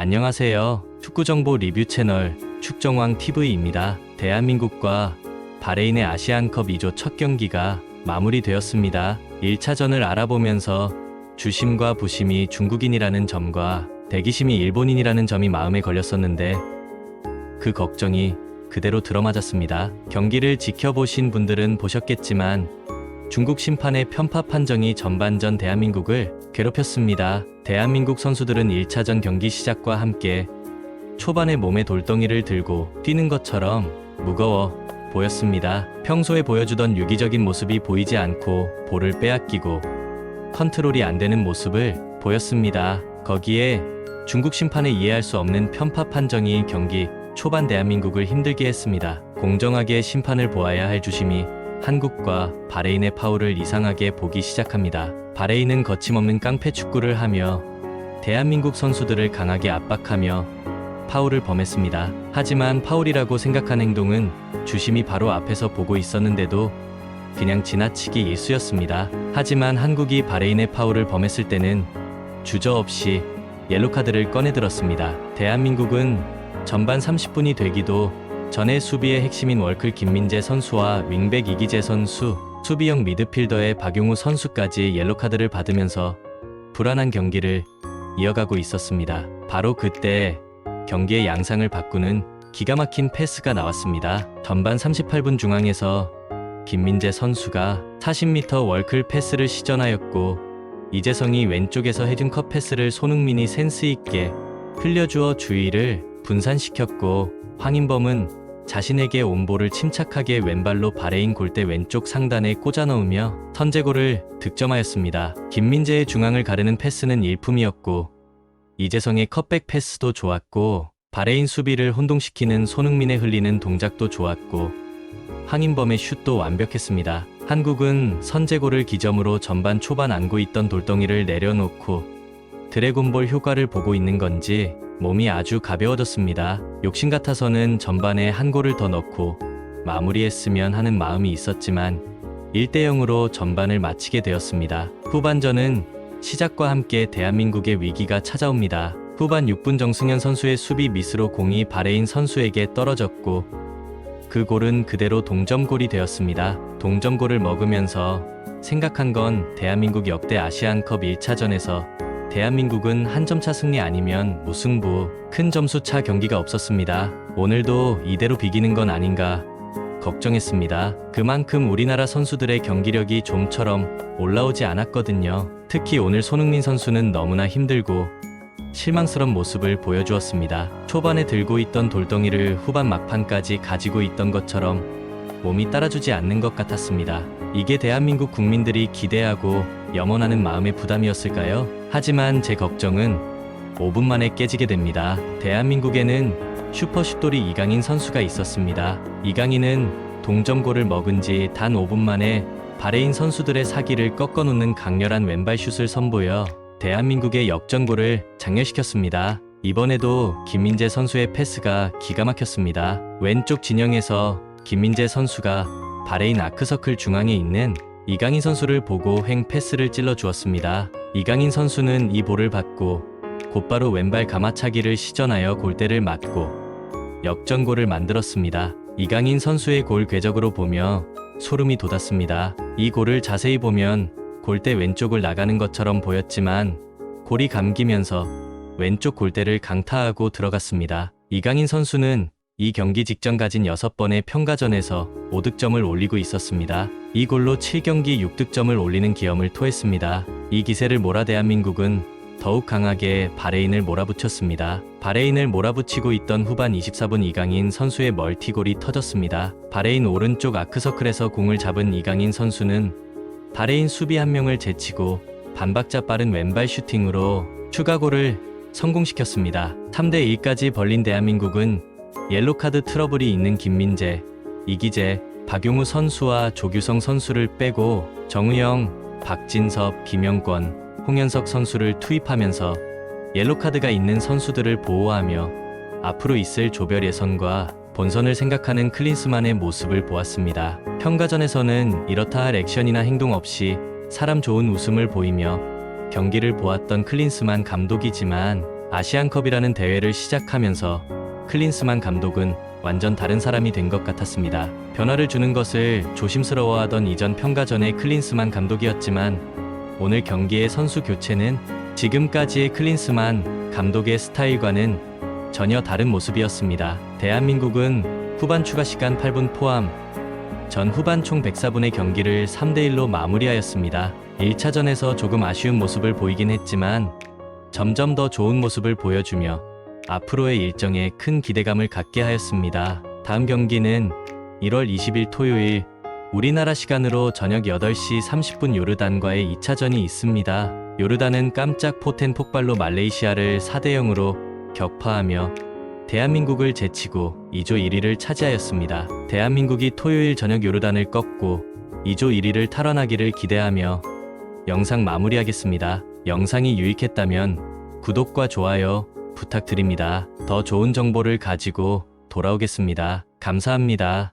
안녕하세요. 축구정보 리뷰 채널 축정왕TV입니다. 대한민국과 바레인의 아시안컵 2조 첫 경기가 마무리되었습니다. 1차전을 알아보면서 주심과 부심이 중국인이라는 점과 대기심이 일본인이라는 점이 마음에 걸렸었는데 그 걱정이 그대로 들어맞았습니다. 경기를 지켜보신 분들은 보셨겠지만 중국 심판의 편파 판정이 전반전 대한민국을 괴롭혔습니다. 대한민국 선수들은 1차전 경기 시작과 함께 초반에 몸에 돌덩이를 들고 뛰는 것처럼 무거워 보였습니다. 평소에 보여주던 유기적인 모습이 보이지 않고 볼을 빼앗기고 컨트롤이 안 되는 모습을 보였습니다. 거기에 중국 심판의 이해할 수 없는 편파 판정이 경기 초반 대한민국을 힘들게 했습니다. 공정하게 심판을 보아야 할 주심이 한국과 바레인의 파울을 이상하게 보기 시작합니다. 바레인은 거침없는 깡패 축구를 하며 대한민국 선수들을 강하게 압박하며 파울을 범했습니다. 하지만 파울이라고 생각한 행동은 주심이 바로 앞에서 보고 있었는데도 그냥 지나치기 일쑤였습니다. 하지만 한국이 바레인의 파울을 범했을 때는 주저없이 옐로카드를 꺼내들었습니다. 대한민국은 전반 30분이 되기도 전에 수비의 핵심인 월클 김민재 선수와 윙백 이기재 선수, 수비형 미드필더의 박용우 선수까지 옐로카드를 받으면서 불안한 경기를 이어가고 있었습니다. 바로 그때 경기의 양상을 바꾸는 기가 막힌 패스가 나왔습니다. 전반 38분 중앙에서 김민재 선수가 40m 월클 패스를 시전하였고 이재성이 왼쪽에서 해준 컷 패스를 손흥민이 센스 있게 흘려주어 주의를 분산시켰고 황인범은 자신에게 온 볼을 침착하게 왼발로 바레인 골대 왼쪽 상단에 꽂아 넣으며 선제골을 득점하였습니다. 김민재의 중앙을 가르는 패스는 일품이었고 이재성의 컷백 패스도 좋았고 바레인 수비를 혼동시키는 손흥민의 흘리는 동작도 좋았고 황인범의 슛도 완벽했습니다. 한국은 선제골을 기점으로 전반 초반 안고 있던 돌덩이를 내려놓고 드래곤볼 효과를 보고 있는 건지 몸이 아주 가벼워졌습니다. 욕심 같아서는 전반에 한 골을 더 넣고 마무리했으면 하는 마음이 있었지만 1대0으로 전반을 마치게 되었습니다. 후반전은 시작과 함께 대한민국의 위기가 찾아옵니다. 후반 6분 정승현 선수의 수비 미스로 공이 바레인 선수에게 떨어졌고 그 골은 그대로 동점골이 되었습니다. 동점골을 먹으면서 생각한 건 대한민국 역대 아시안컵 1차전에서 대한민국은 한 점차 승리 아니면 무승부, 큰 점수차 경기가 없었습니다. 오늘도 이대로 비기는 건 아닌가 걱정했습니다. 그만큼 우리나라 선수들의 경기력이 좀처럼 올라오지 않았거든요. 특히 오늘 손흥민 선수는 너무나 힘들고 실망스러운 모습을 보여주었습니다. 초반에 들고 있던 돌덩이를 후반 막판까지 가지고 있던 것처럼 몸이 따라주지 않는 것 같았습니다. 이게 대한민국 국민들이 기대하고 염원하는 마음의 부담이었을까요? 하지만 제 걱정은 5분 만에 깨지게 됩니다. 대한민국에는 슈퍼슛돌이 이강인 선수가 있었습니다. 이강인은 동점골을 먹은 지 단 5분 만에 바레인 선수들의 사기를 꺾어놓는 강렬한 왼발슛을 선보여 대한민국의 역전골을 장렬시켰습니다. 이번에도 김민재 선수의 패스가 기가 막혔습니다. 왼쪽 진영에서 김민재 선수가 바레인 아크서클 중앙에 있는 이강인 선수를 보고 횡 패스를 찔러 주었습니다. 이강인 선수는 이 볼을 받고 곧바로 왼발 가마차기를 시전하여 골대를 맞고 역전골을 만들었습니다. 이강인 선수의 골 궤적으로 보며 소름이 돋았습니다. 이 골을 자세히 보면 골대 왼쪽을 나가는 것처럼 보였지만 골이 감기면서 왼쪽 골대를 강타하고 들어갔습니다. 이강인 선수는 이 경기 직전 가진 6번의 평가전에서 5득점을 올리고 있었습니다. 이 골로 7경기 6득점을 올리는 기염을 토했습니다. 이 기세를 몰아 대한민국은 더욱 강하게 바레인을 몰아붙였습니다. 바레인을 몰아붙이고 있던 후반 24분 이강인 선수의 멀티골이 터졌습니다. 바레인 오른쪽 아크서클에서 공을 잡은 이강인 선수는 바레인 수비 한 명을 제치고 반박자 빠른 왼발 슈팅으로 추가골을 성공시켰습니다. 3대1까지 벌린 대한민국은 옐로카드 트러블이 있는 김민재, 이기재, 박용우 선수와 조규성 선수를 빼고 정우영, 박진섭, 김영권, 홍현석 선수를 투입하면서 옐로카드가 있는 선수들을 보호하며 앞으로 있을 조별 예선과 본선을 생각하는 클린스만의 모습을 보았습니다. 평가전에서는 이렇다 할 액션이나 행동 없이 사람 좋은 웃음을 보이며 경기를 보았던 클린스만 감독이지만 아시안컵이라는 대회를 시작하면서 클린스만 감독은 완전 다른 사람이 된 것 같았습니다. 변화를 주는 것을 조심스러워하던 이전 평가전의 클린스만 감독이었지만 오늘 경기의 선수 교체는 지금까지의 클린스만 감독의 스타일과는 전혀 다른 모습이었습니다. 대한민국은 후반 추가 시간 8분 포함 전 후반 총 104분의 경기를 3대1로 마무리하였습니다. 1차전에서 조금 아쉬운 모습을 보이긴 했지만 점점 더 좋은 모습을 보여주며 앞으로의 일정에 큰 기대감을 갖게 하였습니다. 다음 경기는 1월 20일 토요일 우리나라 시간으로 저녁 8시 30분 요르단과의 2차전이 있습니다. 요르단은 깜짝 포텐 폭발로 말레이시아를 4대0으로 격파하며 대한민국을 제치고 2조 1위를 차지하였습니다. 대한민국이 토요일 저녁 요르단을 꺾고 2조 1위를 탈환하기를 기대하며 영상 마무리하겠습니다. 영상이 유익했다면 구독과 좋아요 부탁드립니다. 더 좋은 정보를 가지고 돌아오겠습니다. 감사합니다.